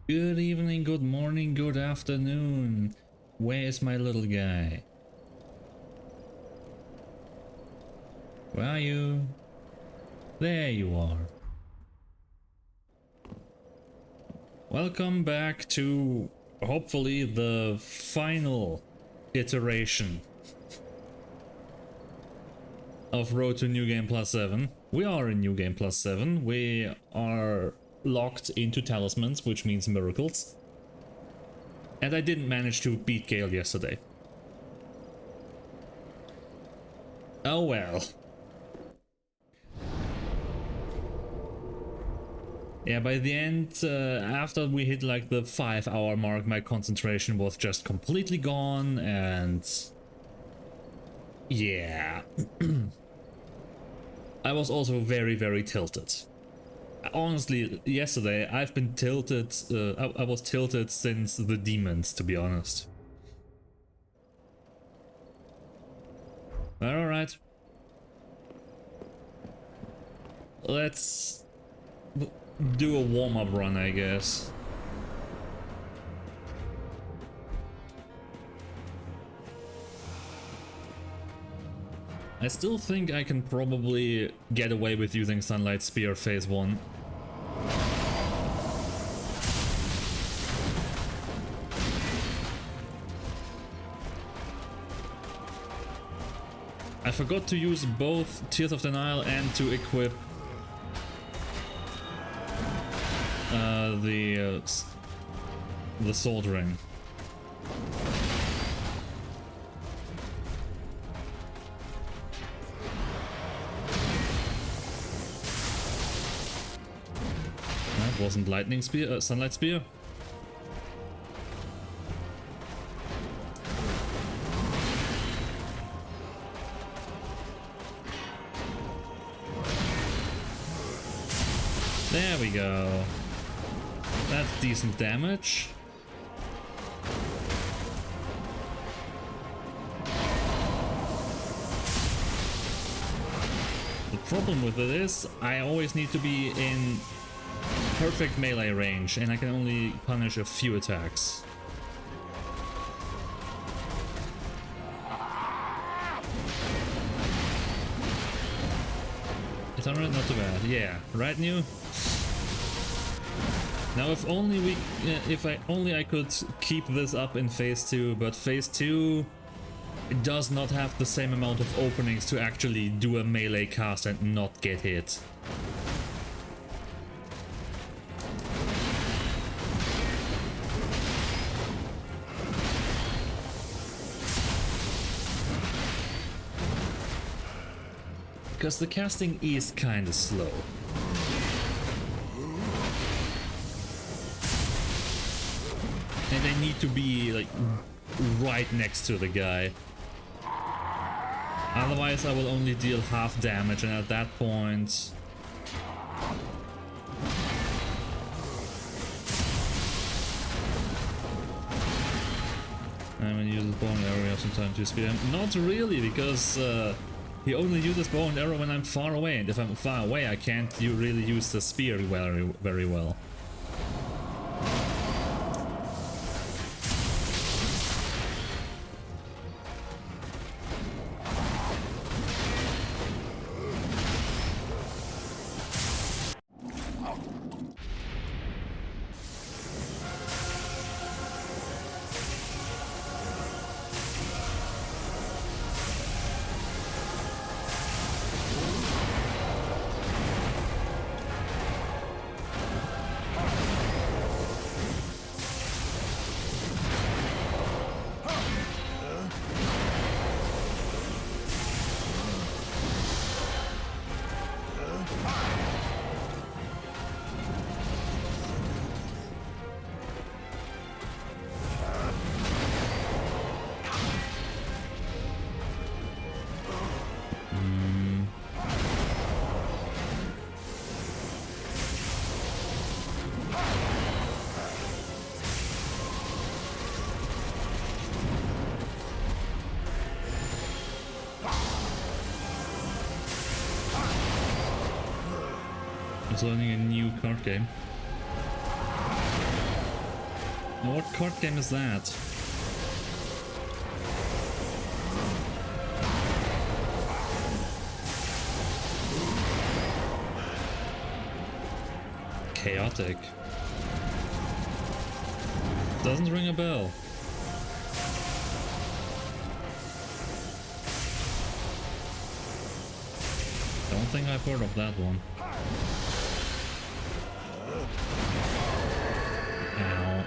Good evening, good morning, good afternoon. Where is my little guy? Where are you? There you are. Welcome back to hopefully the final iteration of Road to New Game Plus 7. We are in New Game Plus 7. We are locked into talismans, which means miracles. And I didn't manage to beat Gale yesterday. Oh well. Yeah, by the end, after we hit like the 5-hour mark, my concentration was just completely gone, and yeah. I was also very, very tilted. Honestly, yesterday I've been tilted, I was tilted since the demons, to be honest. Alright. Let's do a warm-up run, I guess. I still think I can probably get away with using Sunlight Spear phase 1. I forgot to use both Tears of Denial and to equip the Sword Ring. That wasn't Lightning Spear, Sunlight Spear. There we go. That's decent damage. The problem with it is I always need to be in perfect melee range, and I can only punish a few attacks. It's alright, not too bad. Yeah, right, New? Now, if only I could keep this up in phase 2, but phase 2 it does not have the same amount of openings to actually do a melee cast and not get hit. Because the casting is kinda slow. And I need to be like right next to the guy. Otherwise I will only deal half damage, and at that point I'm gonna use his bow and arrow sometimes to speed him. Not really, because he only uses bow and arrow when I'm far away, and if I'm far away I can't really use the spear very well. Learning a new card game. Now, what card game is that? Chaotic. Doesn't ring a bell. Don't think I've heard of that one. Ow.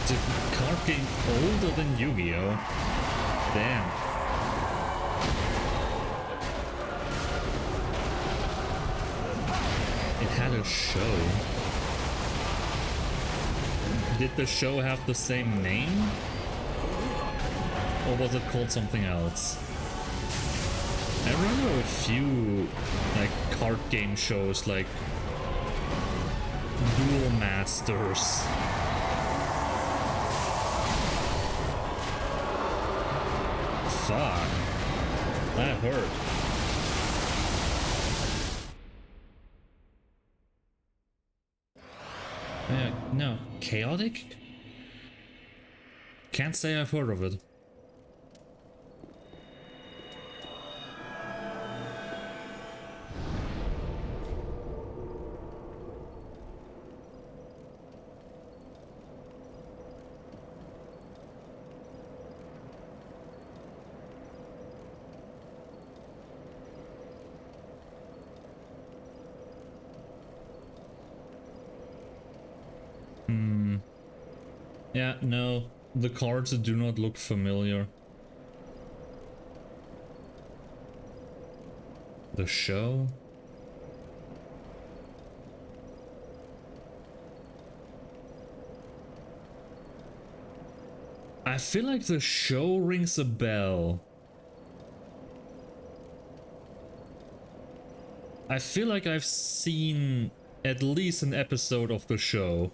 The card game older than Yu-Gi-Oh! Damn. It had a show. Did the show have the same name? Or was it called something else? I remember a few like card game shows like Duel Masters. Fuck. That hurt. No. Chaotic? Can't say I've heard of it. Yeah, no, the cards do not look familiar. The show? I feel like the show rings a bell. I feel like I've seen at least an episode of the show.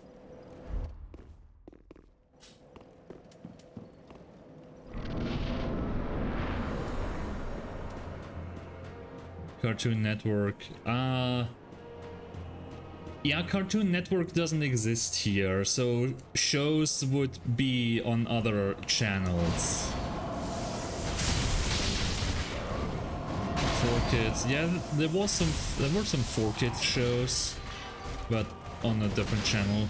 Cartoon Network. Yeah, Cartoon Network doesn't exist here, so shows would be on other channels. 4Kids. Yeah, there were some 4Kids shows, but on a different channel.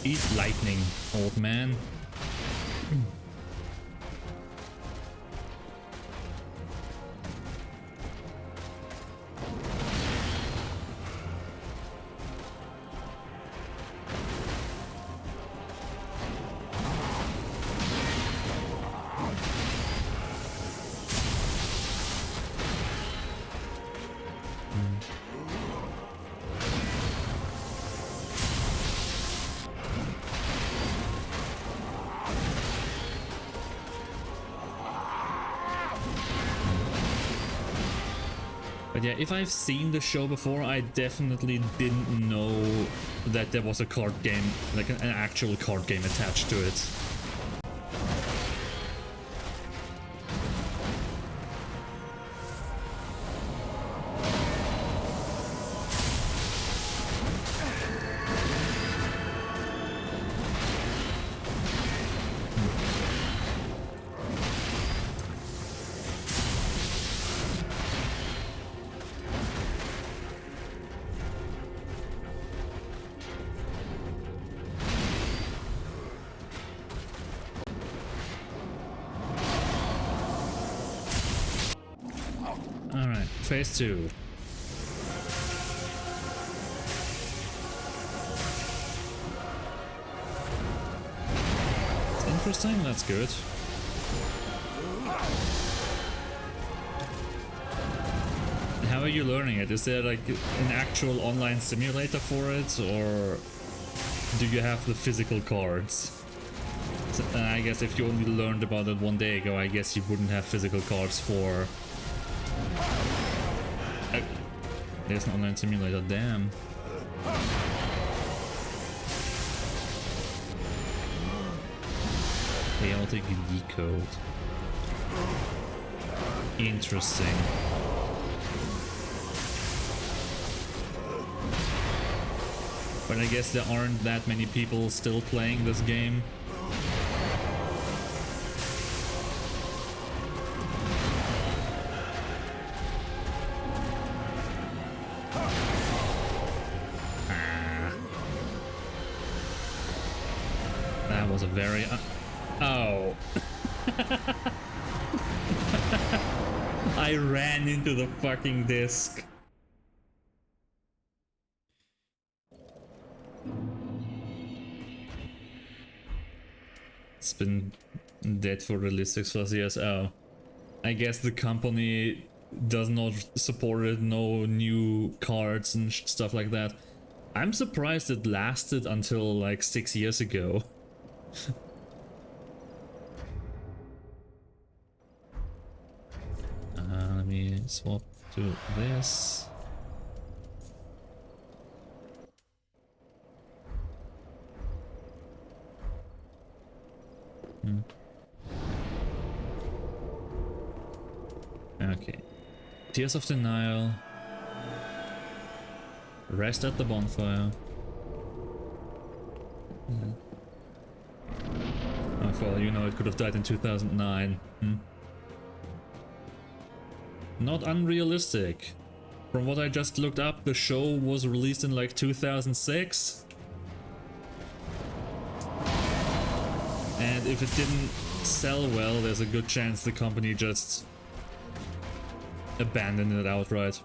Eat lightning, old man. But yeah, if I've seen the show before, I definitely didn't know that there was a card game, like an actual card game attached to it. Alright, phase 2. It's interesting, that's good. How are you learning it? Is there like an actual online simulator for it, or do you have the physical cards? So, I guess if you only learned about it one day ago, I guess you wouldn't have physical cards for... There's an online simulator, damn. Chaotic decode. Interesting. But I guess there aren't that many people still playing this game. That was a very... oh. I ran into the fucking disc. It's been dead for at least 6+ years. Oh, I guess the company does not support it, no new cards and stuff like that. I'm surprised it lasted until like 6 years ago. Let me swap to this. Okay. Tears of Denial. Rest at the bonfire. Oh, for all you know, it could have died in 2009. Not unrealistic. From what I just looked up, the show was released in like 2006. And if it didn't sell well, there's a good chance the company just abandoned it outright.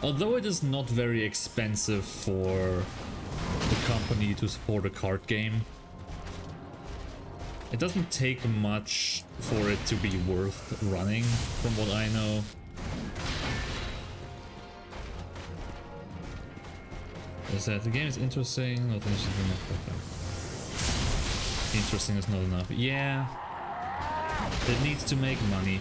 Although it is not very expensive for the company to support a card game, it doesn't take much for it to be worth running, from what I know. Is that the game is interesting, not interesting enough. Interesting is not enough. Yeah, it needs to make money.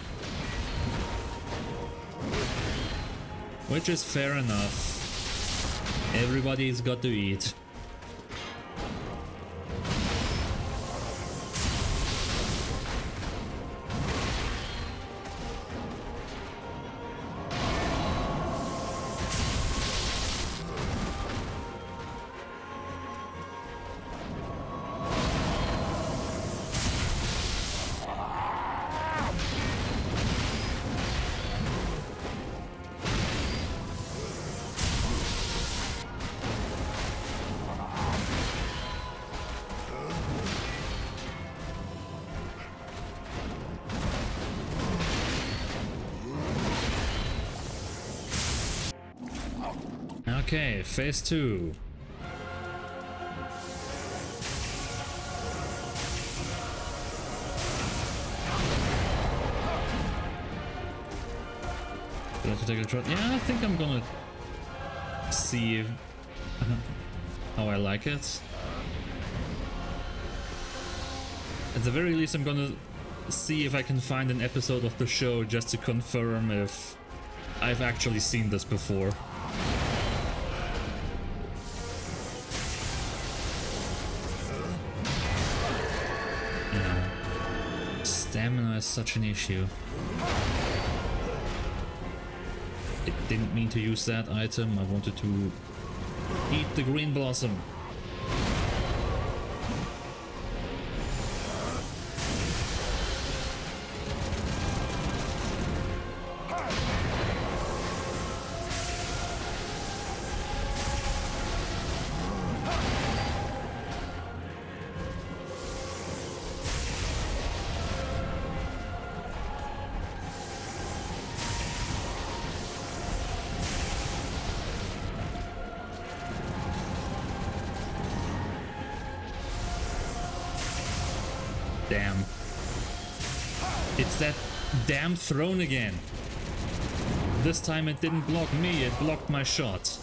Which is fair enough. Everybody's got to eat. Okay, phase 2. Do I have to take a shot? Yeah, I think I'm gonna see how I like it. At the very least, I'm gonna see if I can find an episode of the show just to confirm if I've actually seen this before. Stamina is such an issue. I didn't mean to use that item, I wanted to eat the green blossom. Damn. It's that damn throne again. This time it didn't block me, it blocked my shot.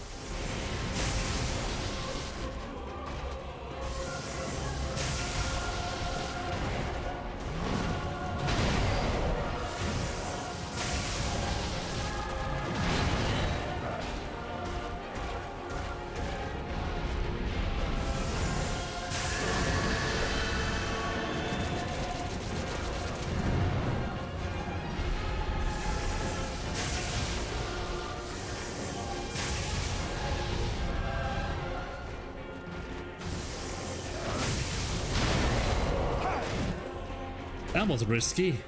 That was risky.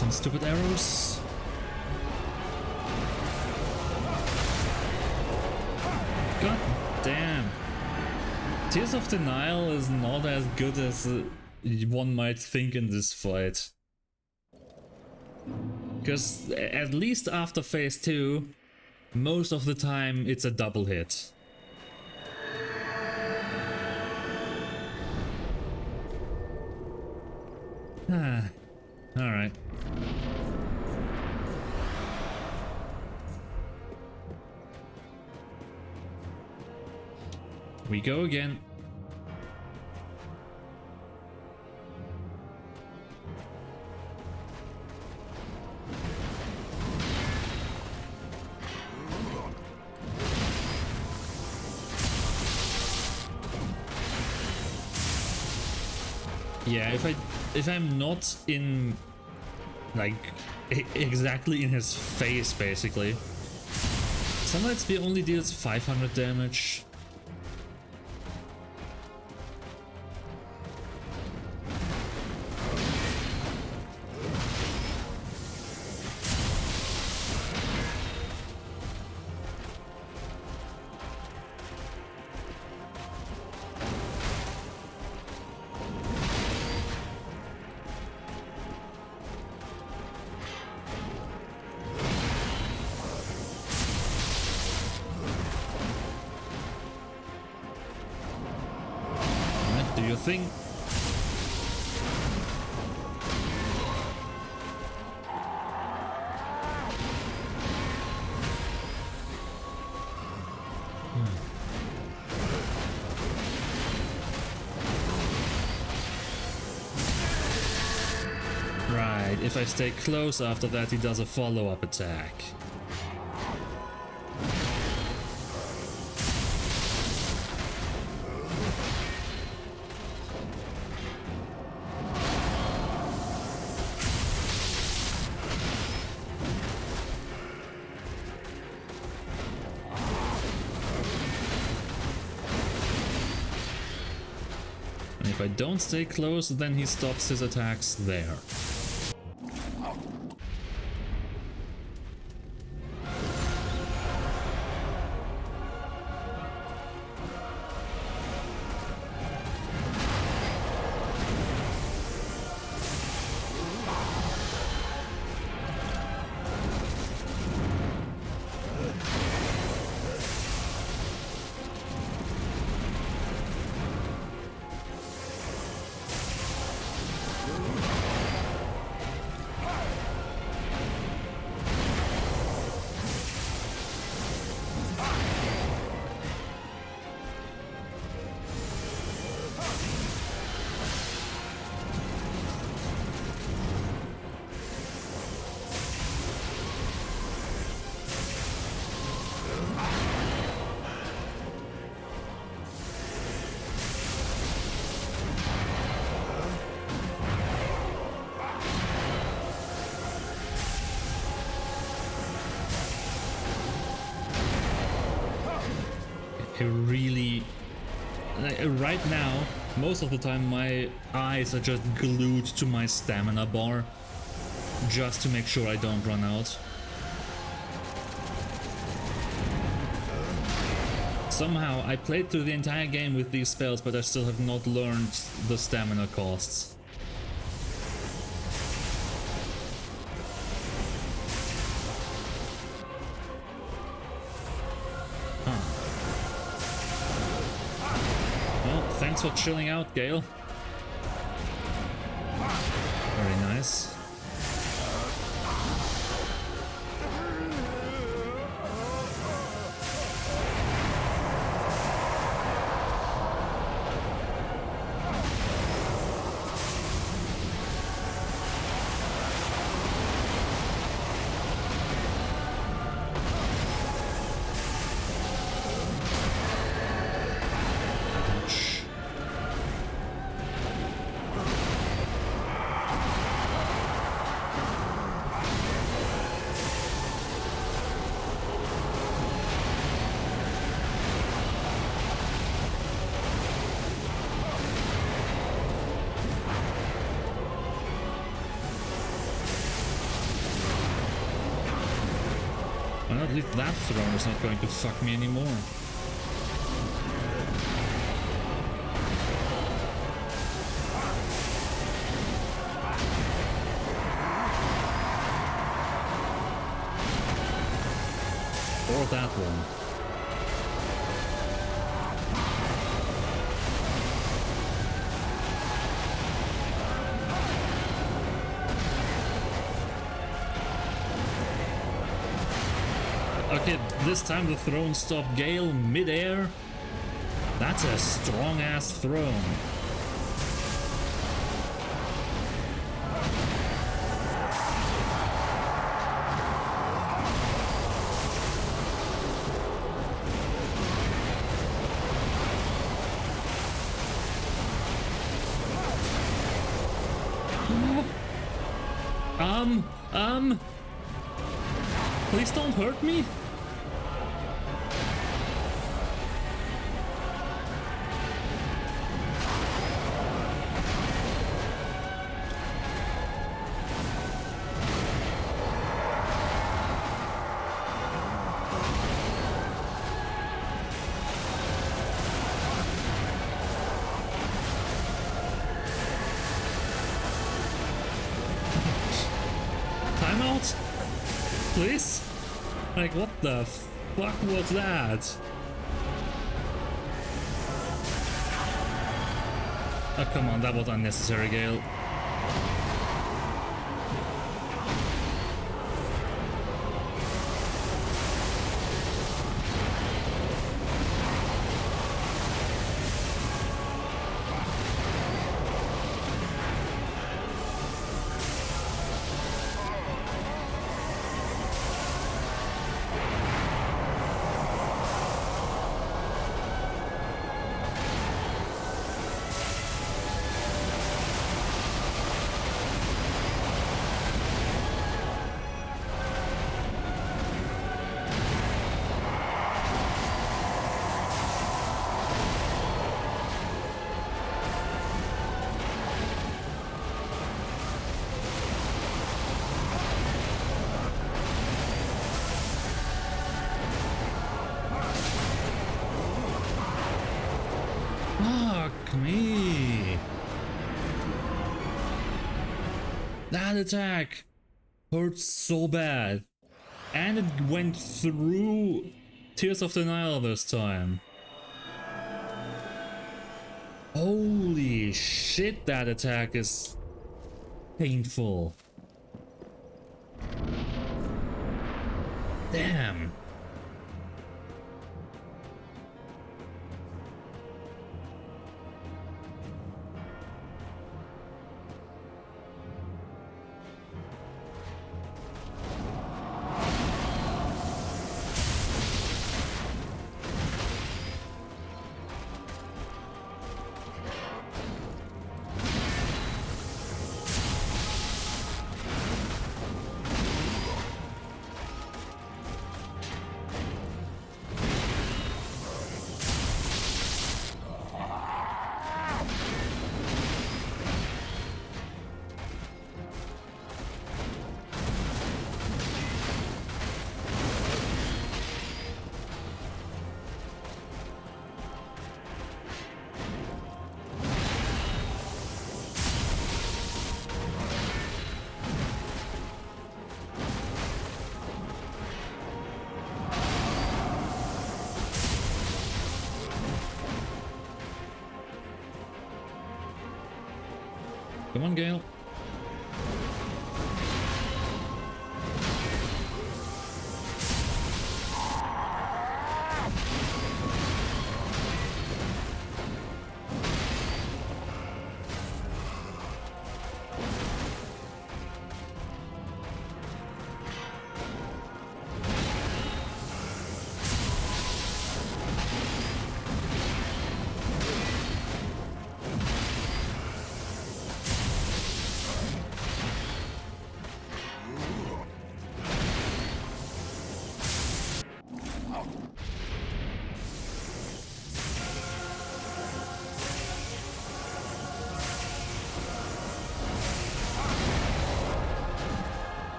Some stupid arrows. God damn. Tears of Denial is not as good as one might think in this fight. Because at least after phase 2, most of the time it's a double hit. Alright. We go again. Yeah, if I'm not in like exactly in his face basically. Sunlight Spear only deals 500 damage. Do your thing. Right, if I stay close after that, he does a follow-up attack. If I don't stay close, then he stops his attacks there. Really, right now, most of the time my eyes are just glued to my stamina bar just to make sure I don't run out. Somehow I played through the entire game with these spells, but I still have not learned the stamina costs. Thanks for chilling out, Gale. Very nice. Well, at least that throne is not going to fuck me anymore. Or that one. Okay, this time the throne stopped Gale mid-air. That's a strong-ass throne. Please don't hurt me. Timeout? Please? Like, what the fuck was that? Oh, come on, that was unnecessary, Gale. Fuck me. That attack hurt so bad. And it went through Tears of Denial this time. Holy shit, that attack is painful. Damn. Come on, Gale.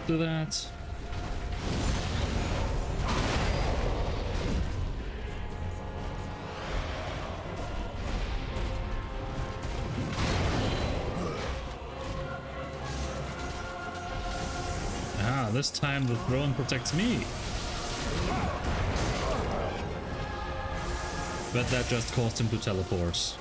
not do that? Ah, this time the throne protects me. But that just caused him to teleport.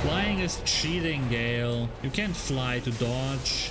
Flying is cheating, Gale. You can't fly to dodge.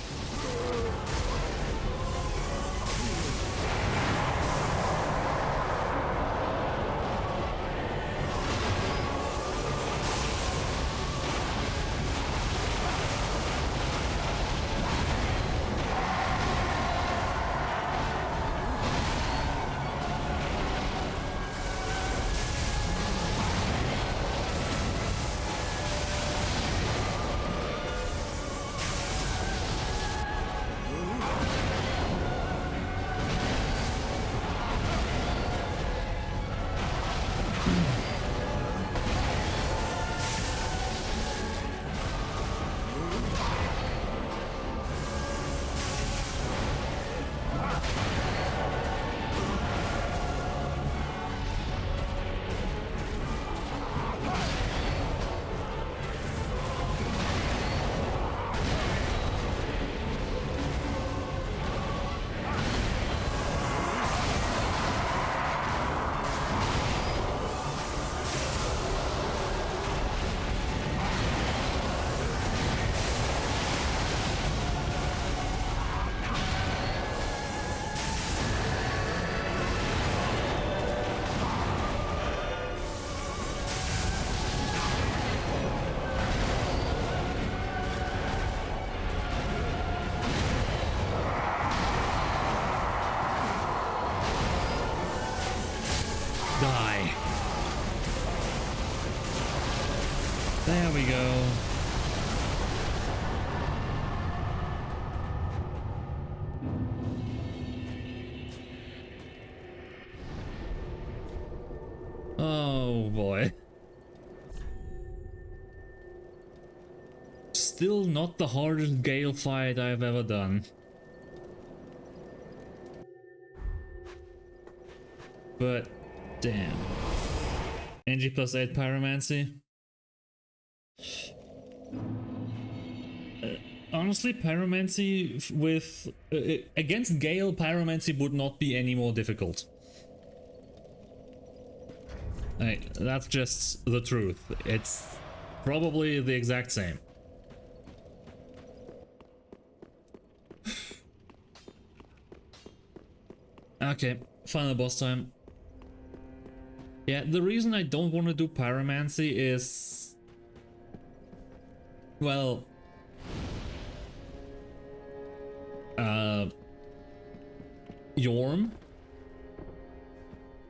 Die. There we go. boy. Still not the hardest Gale fight I've ever done. But damn. NG+8 Pyromancy. Honestly, Pyromancy with against Gale, Pyromancy would not be any more difficult. That's just the truth. It's probably the exact same. Okay, final boss time. Yeah, the reason I don't want to do Pyromancy is... well... Yorm.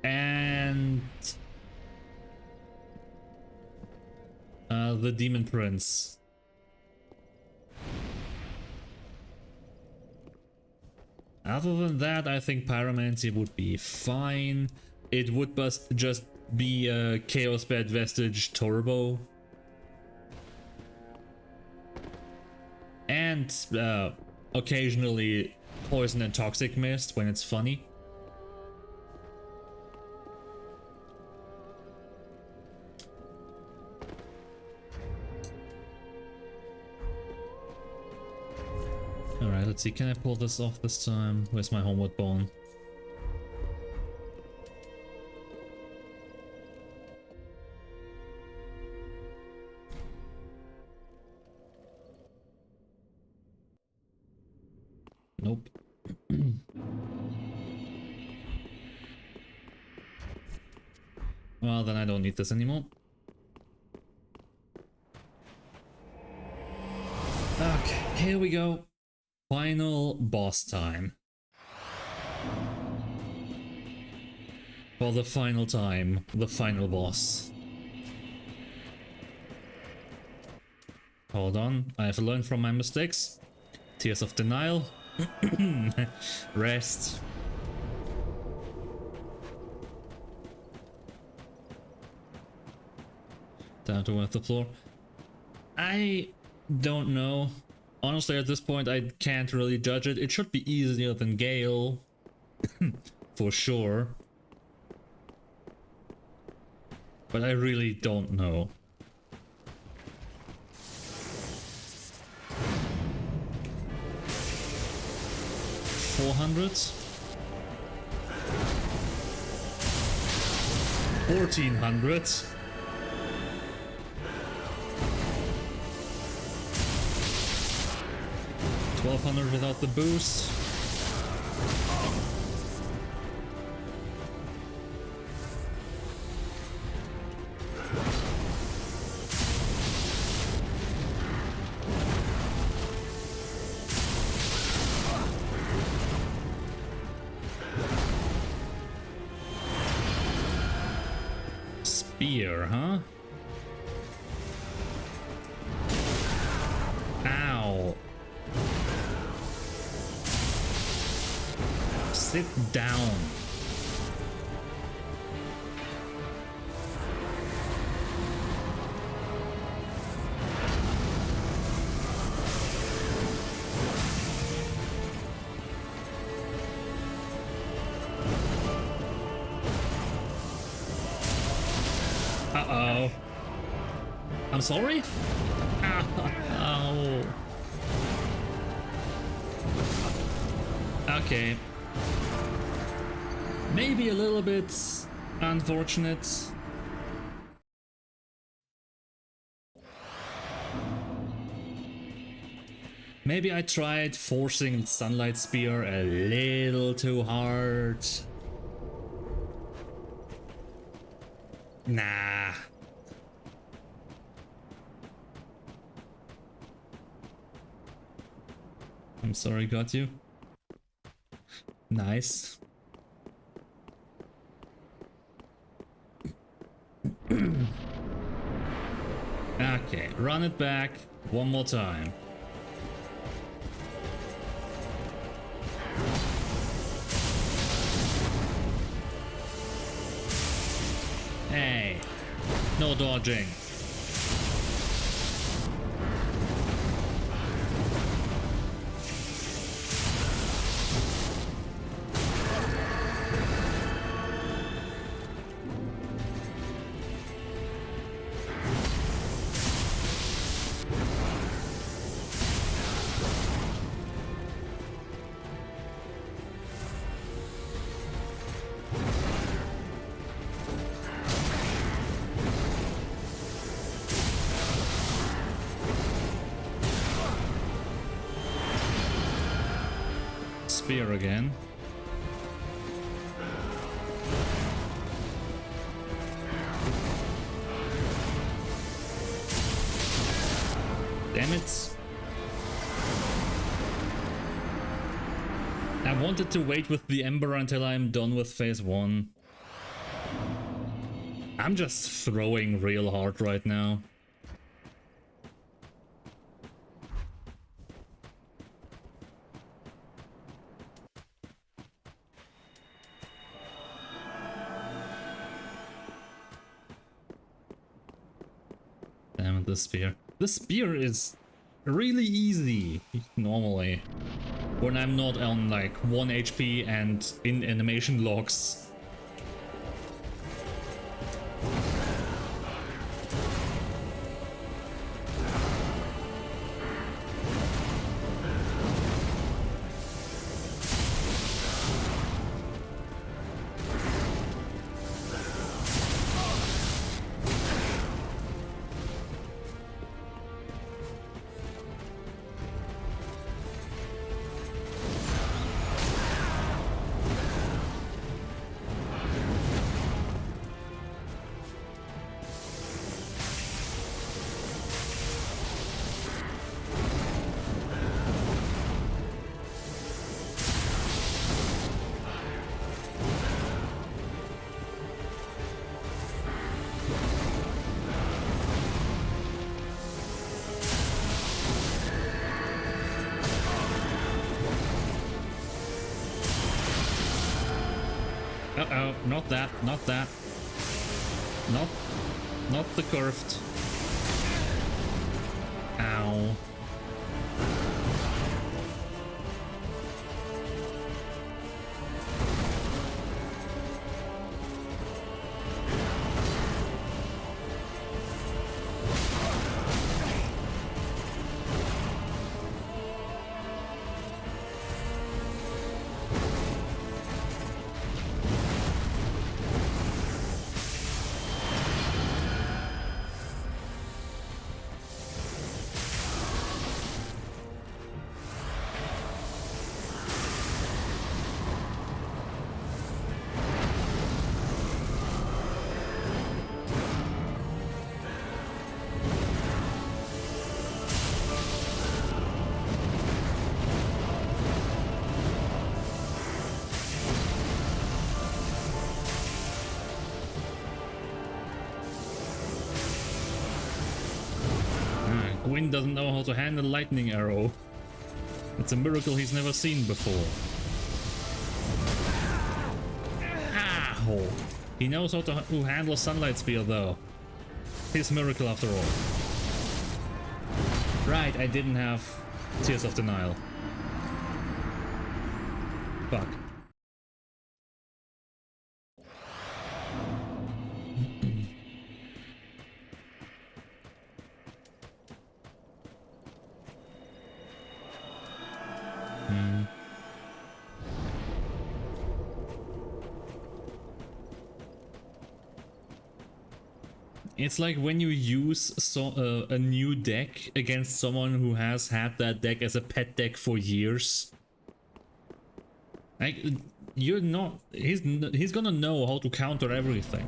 And... the Demon Prince. Other than that, I think Pyromancy would be fine. It would just be a Chaos Bed Vestige Turbo. And occasionally Poison and Toxic Mist when it's funny. Alright, let's see, can I pull this off this time? Where's my Homeward Bone? Nope. Well, then I don't need this anymore. Okay, here we go. Final boss time. For the final time, the final boss. Hold on, I have learned from my mistakes. Tears of Denial. Rest. Down to the floor. I don't know. Honestly, at this point, I can't really judge it. It should be easier than Gale. For sure. But I really don't know. $400? $1,400? $1,200 without the boost. Spear, huh? Ow. Sit down. Uh-oh. I'm sorry? Ow. Okay. Maybe a little bit unfortunate. Maybe I tried forcing Sunlight Spear a little too hard. Nah. I'm sorry, got you. Nice. Okay, run it back one more time. Hey. No dodging. Spear again. Damn it. I wanted to wait with the Ember until I'm done with phase 1. I'm just throwing real hard right now. Damn it, the spear. The spear is really easy normally when I'm not on like 1 HP and in animation locks. Uh-oh, not that, not that. Not the curved. Ow. Gwyn doesn't know how to handle lightning arrow. It's a miracle he's never seen before. Ow! He knows how to handle sunlight spear though. His miracle after all. Right, I didn't have Tears of Denial. Fuck. It's like when you use a new deck against someone who has had that deck as a pet deck for years. Like, you're not... He's gonna know how to counter everything.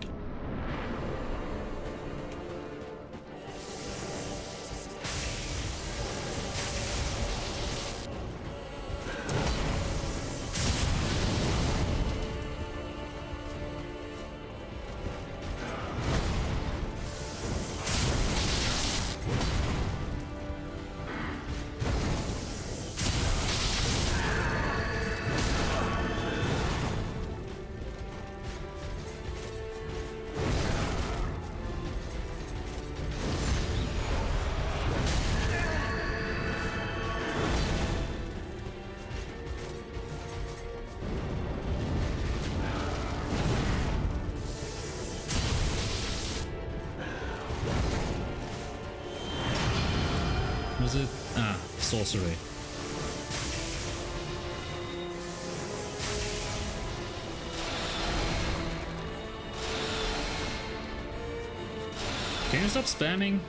Is it? Ah, sorcery. Can you stop spamming?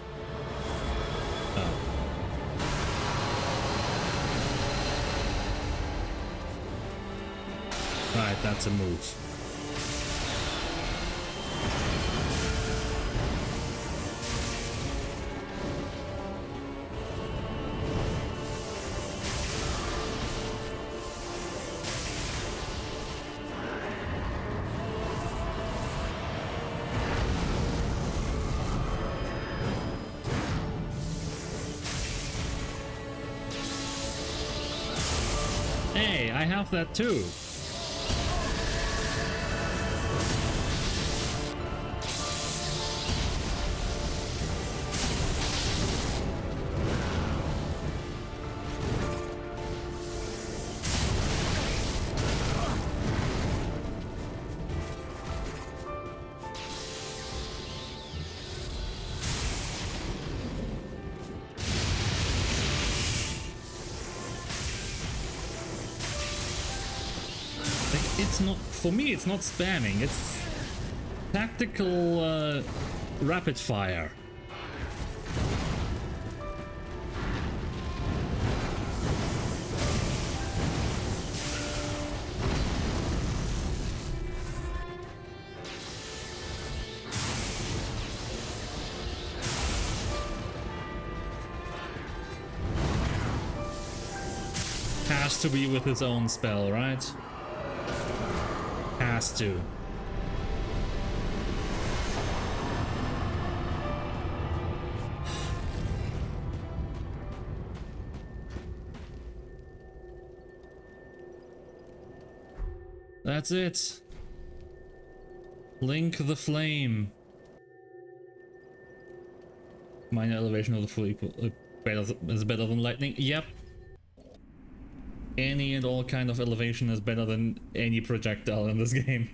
Oh. Right, that's a move. Hey, I have that too. It's not, for me it's not spamming, it's tactical rapid fire. Has to be with his own spell, right? Has to. That's it. Link the flame. Minor elevation of the full equal is better than lightning. Yep. Any and all kind of elevation is better than any projectile in this game.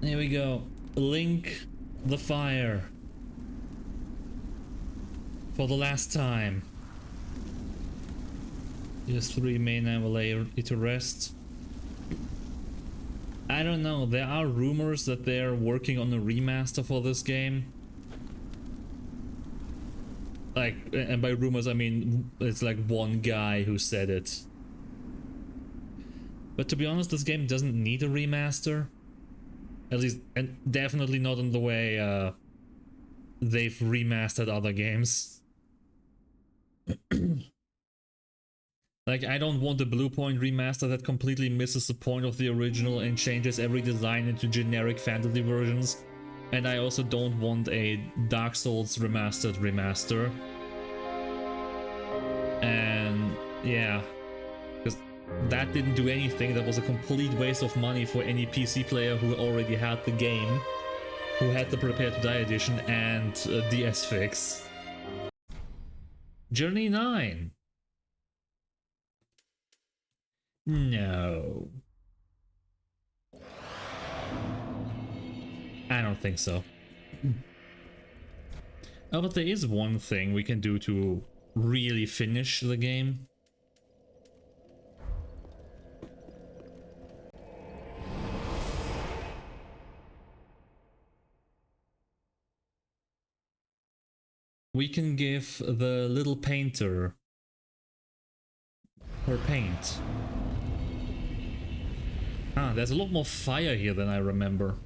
Here we go. Link the fire. For the last time. Just 3 mana will lay it to rest. I don't know, there are rumors that they're working on a remaster for this game. Like, and by rumors I mean it's like one guy who said it. But to be honest, this game doesn't need a remaster. At least, and definitely not in the way they've remastered other games. Like, I don't want a Blue Point remaster that completely misses the point of the original and changes every design into generic fantasy versions. And I also don't want a Dark Souls remaster. And yeah, because that didn't do anything. That was a complete waste of money for any PC player who already had the game, who had the Prepare to Die edition and DS fix. Journey 9. No. I don't think so. Oh, but there is one thing we can do to really finish the game. We can give the little painter her paint. Ah, there's a lot more fire here than I remember.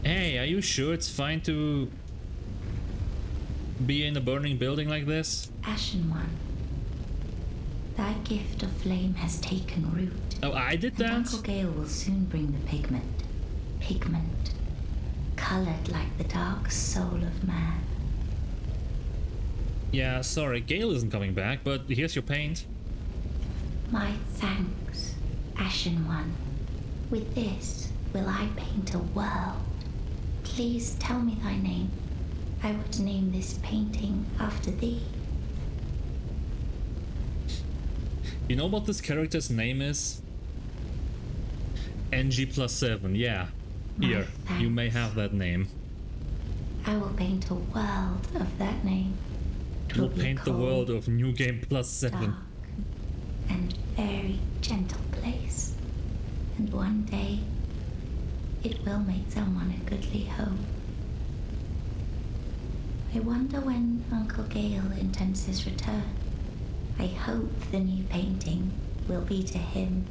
Hey, are you sure it's fine to be in a burning building like this? Ashen One, thy gift of flame has taken root. Oh, I did that? Uncle Gale will soon bring the pigment. Pigment, colored like the dark soul of man. Yeah, sorry, Gale isn't coming back, but here's your paint. My thanks, Ashen One. With this will I paint a world. Please tell me thy name. I would name this painting after thee. You know what this character's name is? NG+7, yeah. Here, you may have that name. I will paint a world of that name. You will paint the world of New Game +7. Dark and very gentle place. And one day, it will make someone a goodly home. I wonder when Uncle Gale intends his return. I hope the new painting will be to him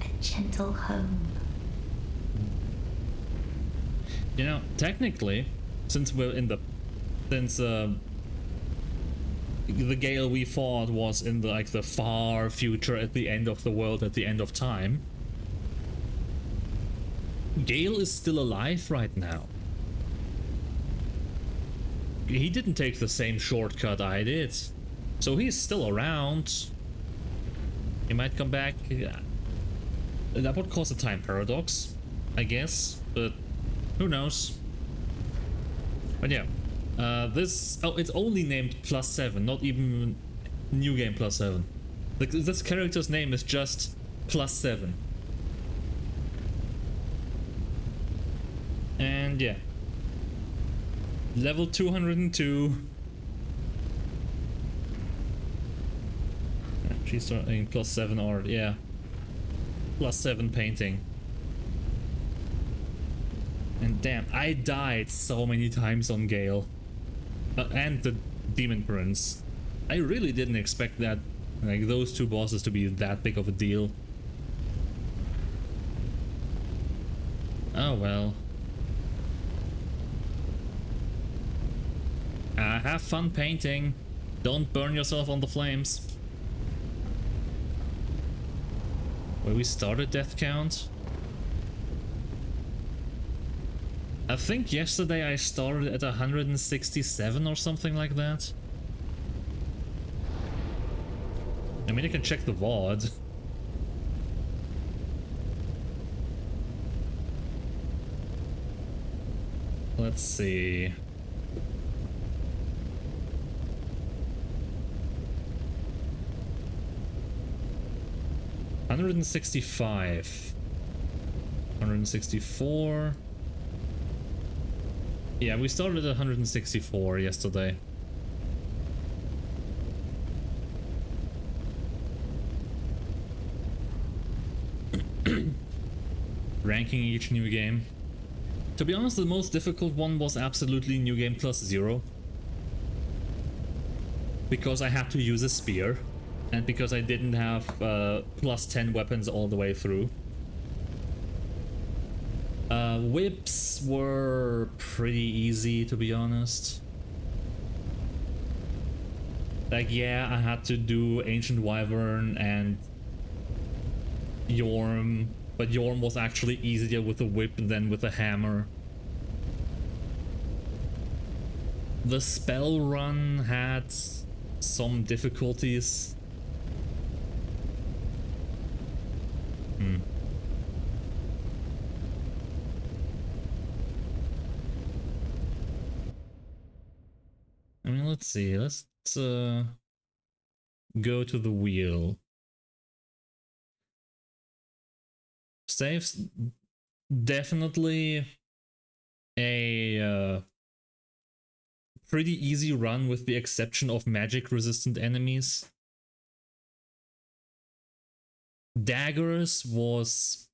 a gentle home. You know, technically, since we're in the... Since, the Gale we fought was in the, like, the far future at the end of the world, at the end of time. Gale is still alive right now. He didn't take the same shortcut I did. So he's still around. He might come back. That would cause a time paradox, I guess, but who knows. But yeah, this... Oh, it's only named +7, not even New Game +7. This character's name is just +7. And yeah. Level 202. She's starting +7 art, yeah. +7 painting. And damn, I died so many times on Gale. And the Demon Prince. I really didn't expect that, like, those two bosses to be that big of a deal. Oh well. Have fun painting. Don't burn yourself on the flames. Where we started death count? I think yesterday I started at 167 or something like that. I mean, you can check the VOD. Let's see. $165, 164. Yeah, we started at 164 yesterday. Ranking each new game. To be honest, the most difficult one was absolutely New Game +0. Because I had to use a spear. And because I didn't have +10 weapons all the way through. Whips were pretty easy, to be honest. Like, yeah, I had to do Ancient Wyvern and Yorm, but Yorm was actually easier with a whip than with a hammer. The spell run had some difficulties. I mean, let's see. Let's go to the wheel. Saves definitely a pretty easy run with the exception of magic resistant enemies. Daggers was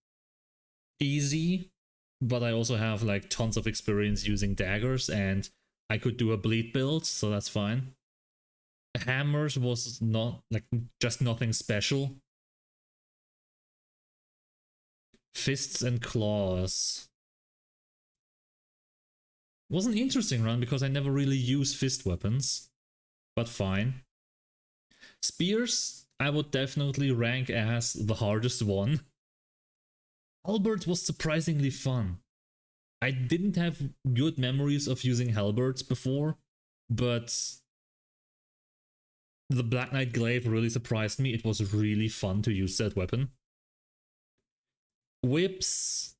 easy, but I also have like tons of experience using daggers and I could do a bleed build, so that's fine. Hammers was not like just nothing special. Fists and claws was an interesting run because I never really use fist weapons, but fine. Spears I would definitely rank as the hardest one. Halberds was surprisingly fun. I didn't have good memories of using halberds before, but the Black Knight Glaive really surprised me. It was really fun to use that weapon. Whips.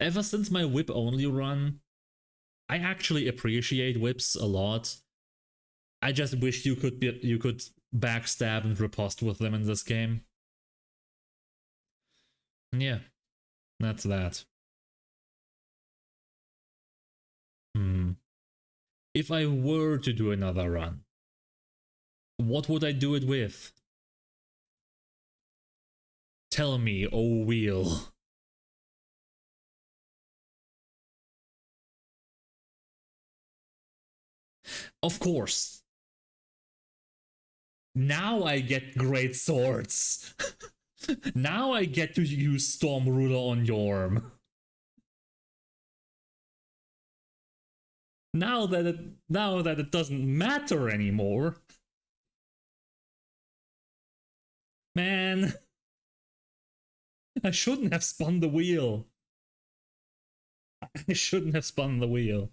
Ever since my whip only run, I actually appreciate whips a lot. I just wish you could backstab and riposte with them in this game. And yeah, that's that. If I were to do another run, what would I do it with? Tell me, oh wheel. Of course. Now I get great swords. Now I get to use Storm Ruler on Yorm. Now that it doesn't matter anymore. Man, I shouldn't have spun the wheel. I shouldn't have spun the wheel.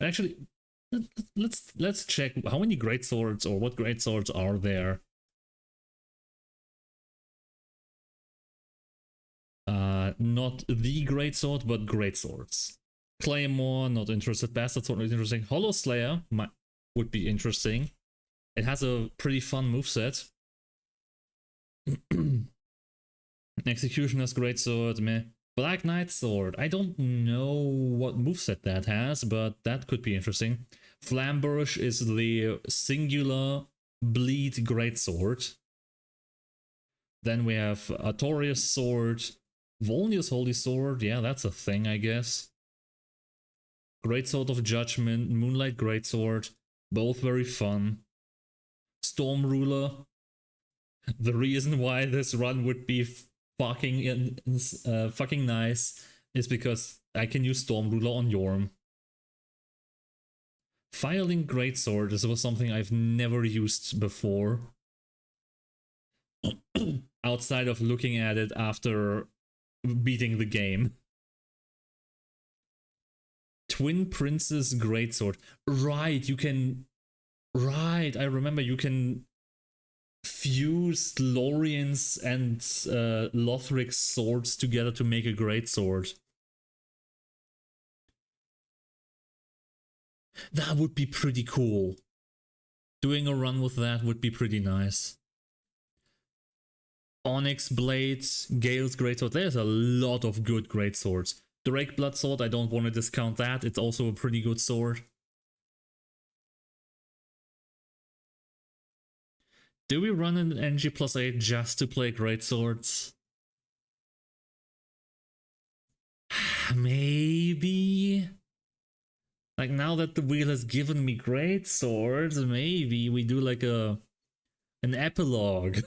Actually, let's check how many great swords or what great swords are there. Not the great sword, but great swords. Claymore, not interested. Bastard sword, not interesting. Hollow Slayer would be interesting. It has a pretty fun moveset. Executioner's great sword, meh. Black Knight sword. I don't know what moveset that has, but that could be interesting. Flamberge is the singular bleed greatsword. Then we have Artorias sword, Volnius holy sword. Yeah, that's a thing, I guess. Greatsword of Judgment, Moonlight greatsword, both very fun. Storm Ruler. The reason why this run would be fucking nice is because I can use Storm Ruler on Yorm. Firelink greatsword. This was something I've never used before. Outside of looking at it after beating the game. Twin Princess greatsword. Right, you can... Right, I remember you can fuse Lorien's and Lothric's swords together to make a greatsword. That would be pretty cool. Doing a run with that would be pretty nice. Onyx Blade, Gale's greatsword. There's a lot of good greatswords. Drake Blood Sword, I don't want to discount that. It's also a pretty good sword. Do we run an NG+8 just to play greatswords? Maybe. Like, now that the wheel has given me greatswords, maybe we do like an epilogue.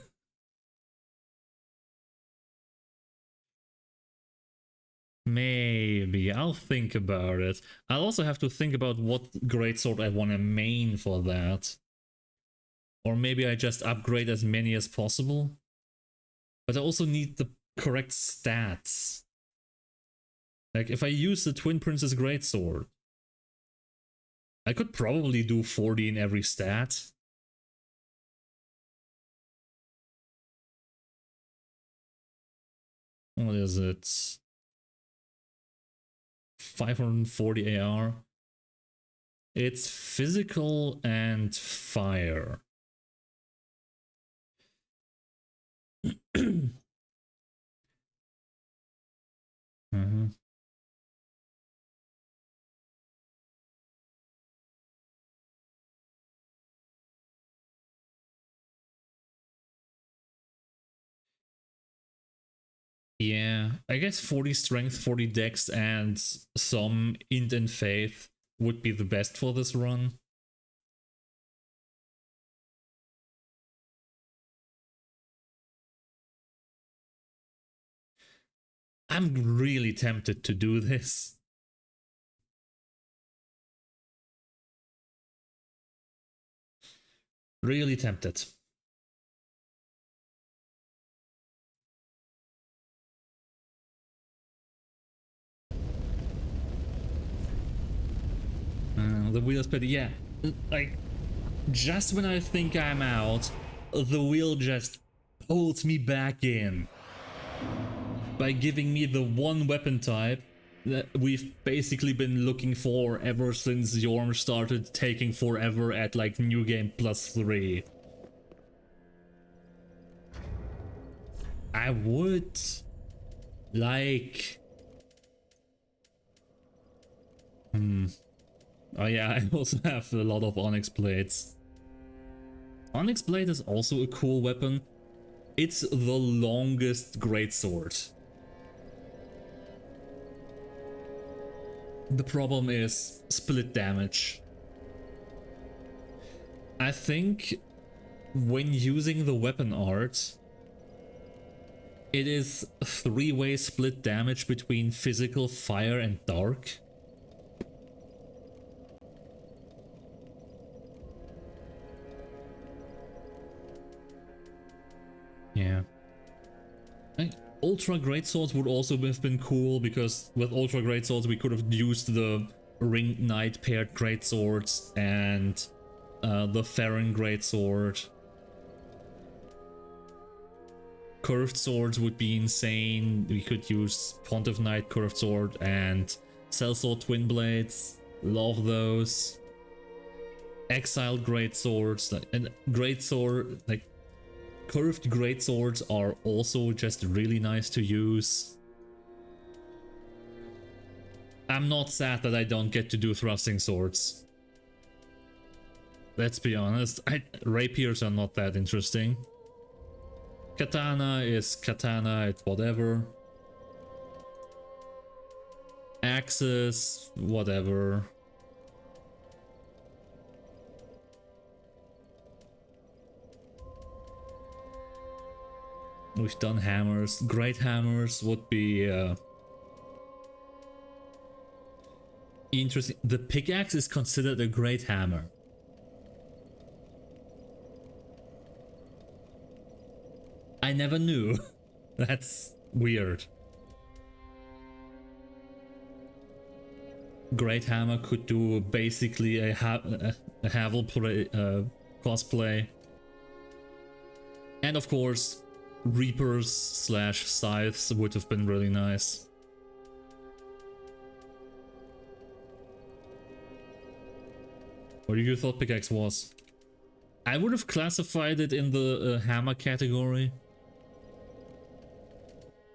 Maybe. I'll think about it. I'll also have to think about what greatsword I want to main for that. Or maybe I just upgrade as many as possible. But I also need the correct stats. Like, if I use the Twin Princess greatsword, I could probably do 40 in every stat. What is it? 540 AR. It's physical and fire. Yeah, I guess 40 strength, 40 dex, and some int and faith would be the best for this run. I'm really tempted to do this. Really tempted. The wheel is pretty, yeah. Like, just when I think I'm out, the wheel just pulls me back in. By giving me the one weapon type that we've basically been looking for ever since Yorm started taking forever at like New Game +3. I would like... Oh yeah, I also have a lot of Onyx Blades. Onyx Blade is also a cool weapon. It's the longest greatsword. The problem is split damage. I think when using the weapon art, it is 3-way split damage between physical, fire, and dark. Yeah. Ultra Greatswords would also have been cool, because with Ultra Greatswords we could have used the Ringed Knight paired Greatswords and the Farron Greatsword. Curved swords would be insane. We could use Pontiff Knight Curved Sword and Sellsword Twin Blades. Love those. Exiled Greatswords, and Greatsword, like curved greatswords are also just really nice to use. I'm not sad that I don't get to do thrusting swords. Let's be honest, rapiers are not that interesting. Katana is katana, it's whatever. Axes, whatever. We've done hammers. Great hammers would be interesting. The pickaxe is considered a great hammer. I never knew. That's weird. Great hammer could do basically a Havel cosplay. And of course, Reapers / Scythes would have been really nice. What do you thought pickaxe was? I would have classified it in the hammer category.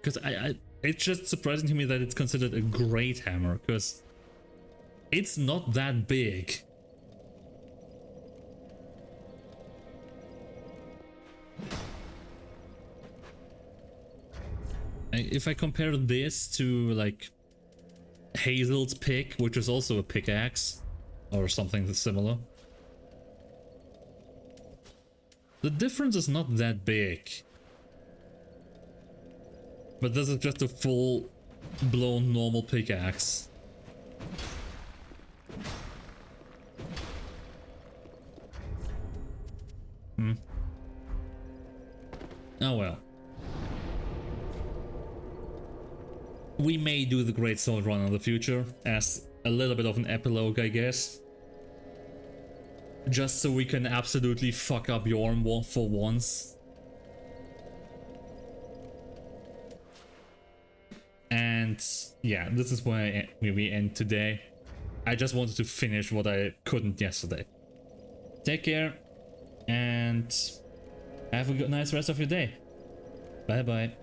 Because it's just surprising to me that it's considered a great hammer, because it's not that big. If I compare this to like Hazel's pick, which is also a pickaxe or something that's similar, the difference is not that big. But this is just a full-blown normal pickaxe. Oh well. We may do the Great Sword run in the future as a little bit of an epilogue, I guess. Just so we can absolutely fuck up Yorm for once. And yeah, this is where we end today. I just wanted to finish what I couldn't yesterday. Take care and have a nice rest of your day. Bye bye.